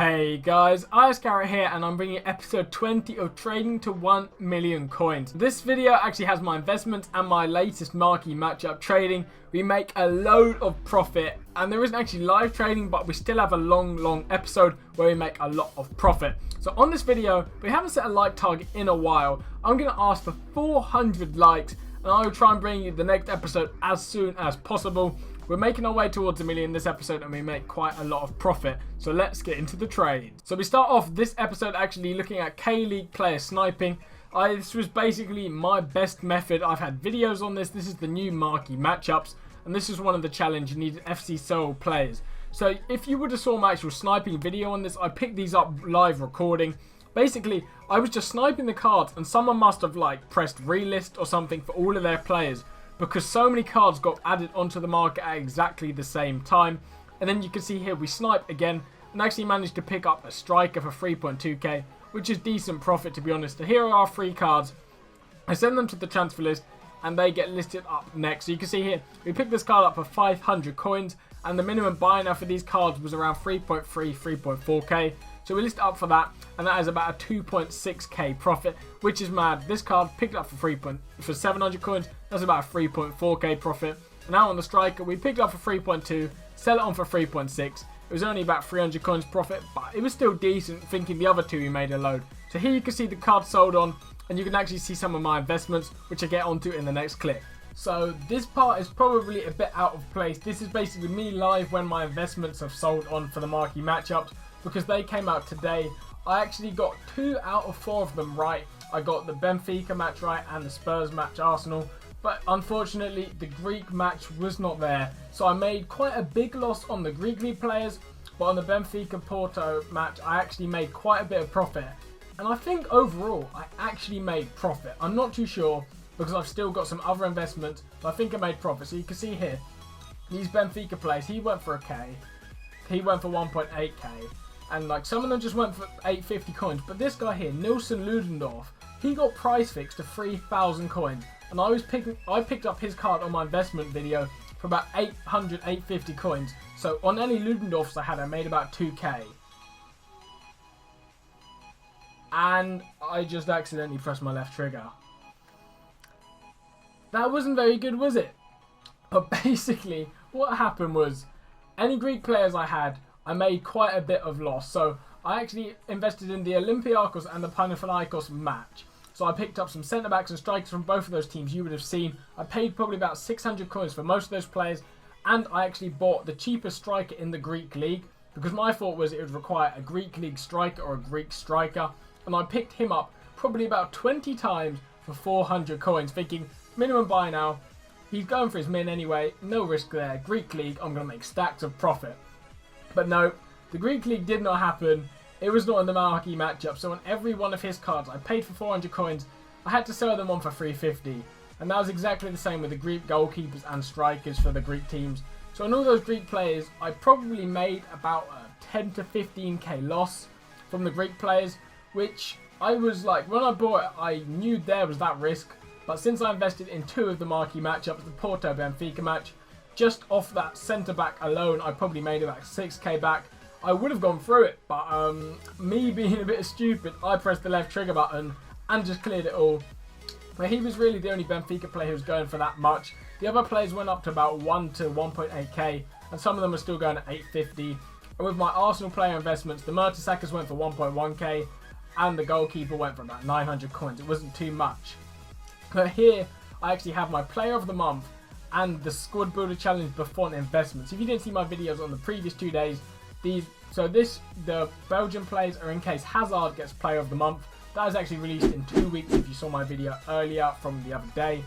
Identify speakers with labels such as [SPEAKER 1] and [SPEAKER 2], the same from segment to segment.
[SPEAKER 1] Hey guys, iHazCarrot here and I'm bringing you episode 20 of Trading to 1 Million Coins. This video actually has my investments and my latest marquee matchup trading. We make a load of profit and there isn't actually live trading, but we still have a long episode where we make a lot of profit. So on this video, we haven't set a like target in a while. I'm going to ask for 400 likes and I will try and bring you the next episode as soon as possible. We're making our way towards a million this episode and we make quite a lot of profit. So let's get into the trade. So we start off this episode actually looking at K-League player sniping. This was basically my best method. I've had videos on this. This is the new marquee matchups. And this is one of the challenge. You needed FC Seoul players. So if you would have saw my actual sniping video on this, I picked these up live recording. Basically, I was just sniping the cards and someone must have like pressed relist or something for all of their players, because so many cards got added onto the market at exactly the same time. And then you can see here we snipe again and actually managed to pick up a striker for 3.2k, which is decent profit to be honest. So here are our free cards. I send them to the transfer list and they get listed up next. So you can see here we picked this card up for 500 coins and the minimum buy now for these cards was around 3.4k. So we list it up for that, and that is about a 2.6k profit, which is mad. This card picked up for 700 coins. That's about a 3.4k profit. And now on the striker, we picked it up for 3.2, sell it on for 3.6. It was only about 300 coins profit, but it was still decent. Thinking the other two we made a load. So here you can see the card sold on, and you can actually see some of my investments, which I get onto in the next clip. So this part is probably a bit out of place. This is basically me live when my investments have sold on for the marquee matchups, because they came out today. I actually got 2 out of 4 of them right. I got the Benfica match right and the Spurs match Arsenal, but unfortunately the Greek match was not there. So I made quite a big loss on the Greek league players, but on the Benfica Porto match I actually made quite a bit of profit. And I think overall I actually made profit. I'm not too sure because I've still got some other investments, but I think I made profit. So you can see here, these Benfica players, he went for a K, he went for 1.8k. And like some of them just went for 850 coins. But this guy here, Nilsson Ludendorff, he got price fixed to 3,000 coins. And I picked up his card on my investment video for about 850 coins. So on any Ludendorffs I had, I made about 2k. And I just accidentally pressed my left trigger. That wasn't very good, was it? But basically, what happened was, any Greek players I had, I made quite a bit of loss. So I actually invested in the Olympiacos and the Panathinaikos match. So I picked up some centre backs and strikers from both of those teams. You would have seen I paid probably about 600 coins for most of those players, and I actually bought the cheapest striker in the Greek league because my thought was it would require a Greek league striker or a Greek striker, and I picked him up probably about 20 times for 400 coins, thinking minimum buy now. He's going for his min anyway, no risk there. Greek league, I'm going to make stacks of profit. But no, the Greek league did not happen. It was not in the marquee matchup. So on every one of his cards, I paid for 400 coins. I had to sell them on for 350. And that was exactly the same with the Greek goalkeepers and strikers for the Greek teams. So on all those Greek players, I probably made about a 10 to 15k loss from the Greek players, which I was like, when I bought it, I knew there was that risk. But since I invested in 2 of the marquee matchups, the Porto Benfica match, just off that centre back alone, I probably made about 6k back. I would have gone through it, but me being a bit stupid, I pressed the left trigger button and just cleared it all. But he was really the only Benfica player who was going for that much. The other players went up to about 1 to 1.8k, and some of them are still going at 850. And with my Arsenal player investments, the Mertesackers went for 1.1k, and the goalkeeper went for about 900 coins. It wasn't too much. But here, I actually have my player of the month and the squad builder challenge Buffon investments. If you didn't see my videos on the previous 2 days, the Belgian players are in case Hazard gets player of the month. That is actually released in 2 weeks if you saw my video earlier from the other day.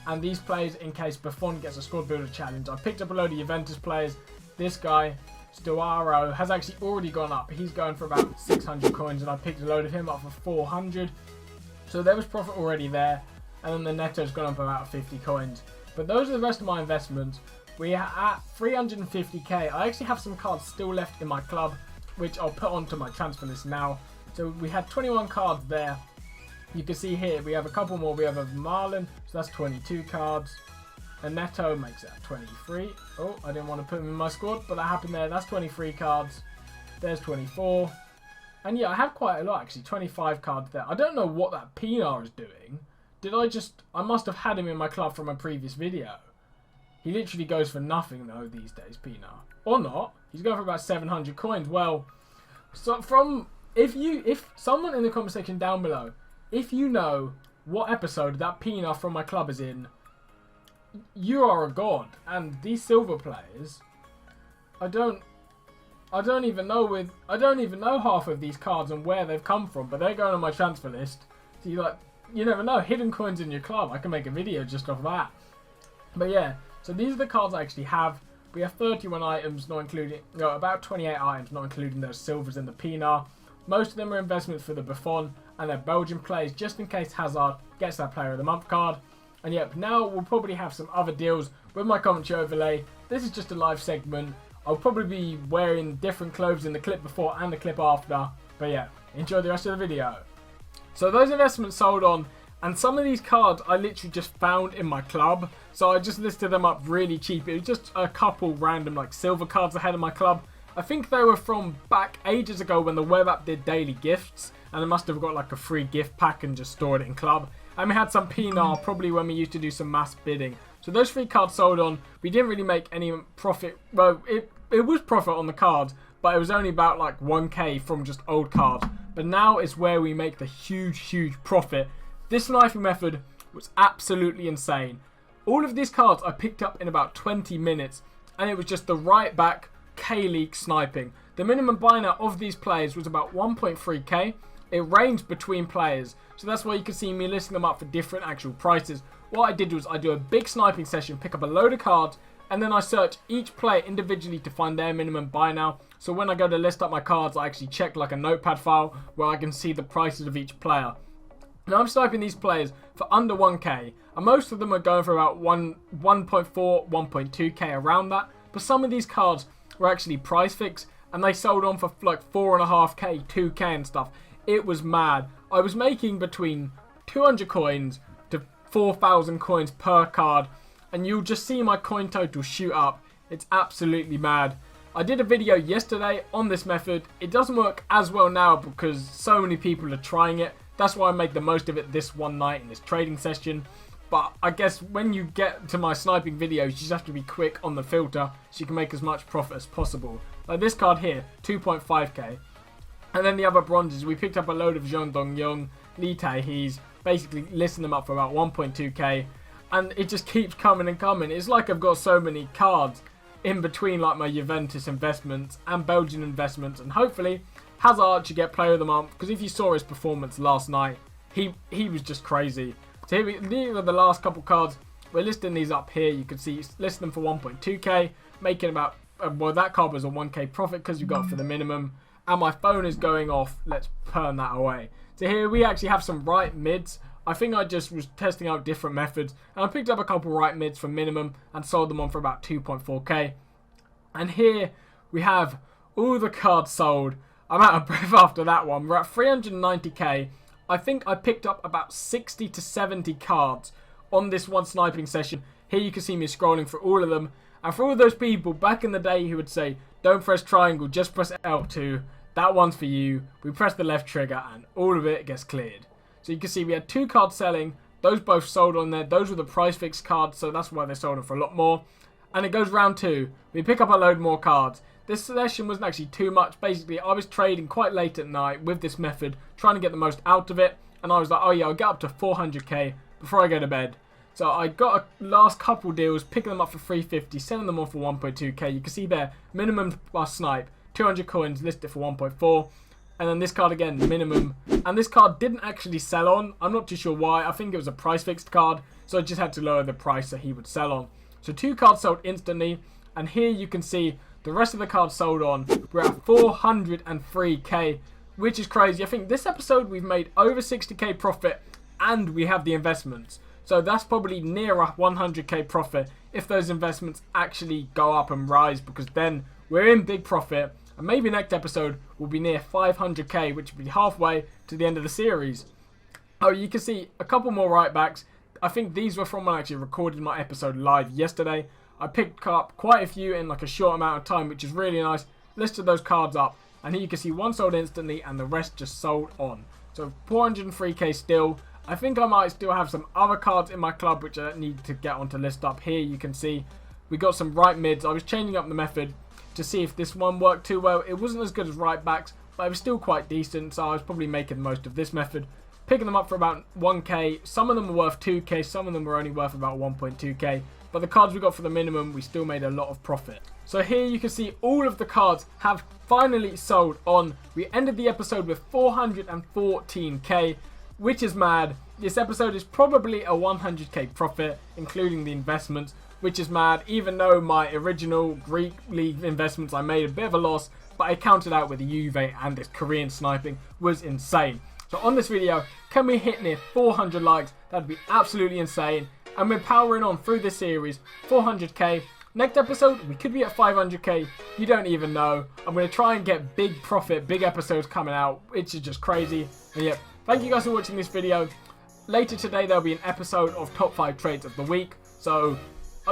[SPEAKER 1] And these players in case Buffon gets a squad builder challenge. I picked up a load of Juventus players. This guy, Stuaro, has actually already gone up. He's going for about 600 coins and I picked a load of him up for 400. So there was profit already there. And then the Neto's gone up about 50 coins. But those are the rest of my investments. We are at 350k. I actually have some cards still left in my club, which I'll put onto my transfer list now. So we had 21 cards there. You can see here we have a couple more. We have a Marlon, so that's 22 cards. A Neto makes that 23. Oh, I didn't want to put him in my squad, but that happened there. That's 23 cards. There's 24. And yeah, I have quite a lot actually. 25 cards there. I don't know what that Pinar is doing. I must have had him in my club from a previous video. He literally goes for nothing though these days, Pinar. Or not. He's going for about 700 coins. Well, so if someone in the comment section down below, if you know what episode that Pinar from my club is in, you are a god. And these silver players, I don't even know half of these cards and where they've come from, but they're going on my transfer list. So you never know, hidden coins in your club. I can make a video just off that. But yeah, so these are the cards I actually have. We have 31 items, about 28 items, not including those silvers in the Pinar. Most of them are investments for the Buffon and their Belgian players, just in case Hazard gets that Player of the Month card. And yep, now we'll probably have some other deals with my commentary overlay. This is just a live segment. I'll probably be wearing different clothes in the clip before and the clip after. But yeah, enjoy the rest of the video. So those investments sold on, and some of these cards I literally just found in my club. So I just listed them up really cheap. It was just a couple random like silver cards I had in my club. I think they were from back ages ago when the web app did daily gifts. And I must have got like a free gift pack and just stored it in club. And we had some Pinar probably when we used to do some mass bidding. So those 3 cards sold on. We didn't really make any profit. Well, it was profit on the cards, but it was only about like 1k from just old cards. But now is where we make the huge profit. This sniping method was absolutely insane. All of these cards I picked up in about 20 minutes, and it was just the right back K-League sniping. The minimum buy now of these players was about 1.3k. It ranged between players, so that's why you can see me listing them up for different actual prices. What I did was I do a big sniping session, pick up a load of cards, and then I search each player individually to find their minimum buy now. So when I go to list up my cards, I actually check like a notepad file where I can see the prices of each player. Now I'm sniping these players for under 1k, and most of them are going for about 1.4, 1.2k around that. But some of these cards were actually price fixed, and they sold on for like 4.5k, 2k and stuff. It was mad. I was making between 200 coins to 4,000 coins per card, and you'll just see my coin total shoot up. It's absolutely mad. I did a video yesterday on this method. It doesn't work as well now because so many people are trying it. That's why I made the most of it this one night in this trading session. But I guess when you get to my sniping videos, you just have to be quick on the filter so you can make as much profit as possible. Like this card here, 2.5k. And then the other bronzes, we picked up a load of Jean Dong-Young, Lee Tae-hees, basically listing them up for about 1.2k. And it just keeps coming and coming. It's like I've got so many cards in between like my Juventus investments and Belgian investments. And hopefully Hazard should get Player of the Month, because if you saw his performance last night, he was just crazy. So here are the last couple cards. We're listing these up here. You can see listing them for 1.2k, making about, well, that card was a 1k profit because you got it for the minimum. And my phone is going off. Let's turn that away. So here we actually have some right mids. I think I just was testing out different methods, and I picked up a couple right mids for minimum and sold them on for about 2.4k. And here we have all the cards sold. I'm out of breath after that one. We're at 390k. I think I picked up about 60 to 70 cards on this one sniping session. Here you can see me scrolling through all of them. And for all those people back in the day who would say, don't press triangle, just press L2, that one's for you. We press the left trigger and all of it gets cleared. So you can see we had 2 cards selling. Those both sold on there. Those were the price fixed cards, so that's why they sold them for a lot more. And it goes round 2. We pick up a load more cards. This session wasn't actually too much. Basically, I was trading quite late at night with this method, trying to get the most out of it. And I was like, oh yeah, I'll get up to 400k before I go to bed. So I got a last couple deals, picking them up for 350, selling them on for 1.2k. You can see there, minimum plus snipe, 200 coins, listed for 1.4. And then this card again, minimum. And this card didn't actually sell on. I'm not too sure why. I think it was a price fixed card. So I just had to lower the price that he would sell on. So 2 cards sold instantly. And here you can see the rest of the cards sold on. We're at 403k, which is crazy. I think this episode we've made over 60k profit and we have the investments. So that's probably near a 100k profit if those investments actually go up and rise, because then we're in big profit. And maybe next episode will be near 500k, which will be halfway to the end of the series. Oh, you can see a couple more right backs. I think these were from when I actually recorded my episode live yesterday. I picked up quite a few in like a short amount of time, which is really nice. Listed those cards up And here you can see one sold instantly and the rest just sold on. So 403k still. I think I might still have some other cards in my club which I need to get onto list up. Here you can see we got some right mids. I was changing up the method to see if this one worked too well. It wasn't as good as right backs, but it was still quite decent, so I was probably making the most of this method. Picking them up for about 1k. Some of them were worth 2k, some of them were only worth about 1.2k. But the cards we got for the minimum, we still made a lot of profit. So here you can see all of the cards have finally sold on. We ended the episode with 414k, which is mad. This episode is probably a 100k profit, including the investments, which is mad. Even though my original Greek League investments, I made a bit of a loss, but I counted out with the Juve and this Korean sniping was insane. So on this video, can we hit near 400 likes? That'd be absolutely insane. And we're powering on through this series, 400k. Next episode, we could be at 500k. You don't even know. I'm going to try and get big profit, big episodes coming out, which is just crazy. And yeah, thank you guys for watching this video. Later today, there'll be an episode of top 5 trades of the week. So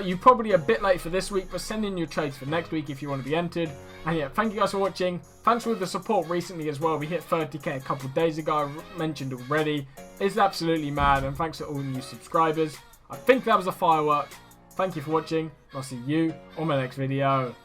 [SPEAKER 1] you're probably a bit late for this week, but send in your trades for next week if you want to be entered. And yeah, thank you guys for watching. Thanks for the support recently as well. We hit 30k a couple of days ago, I mentioned already. It's absolutely mad, and thanks to all new subscribers. I think that was a firework. Thank you for watching. I'll see you on my next video.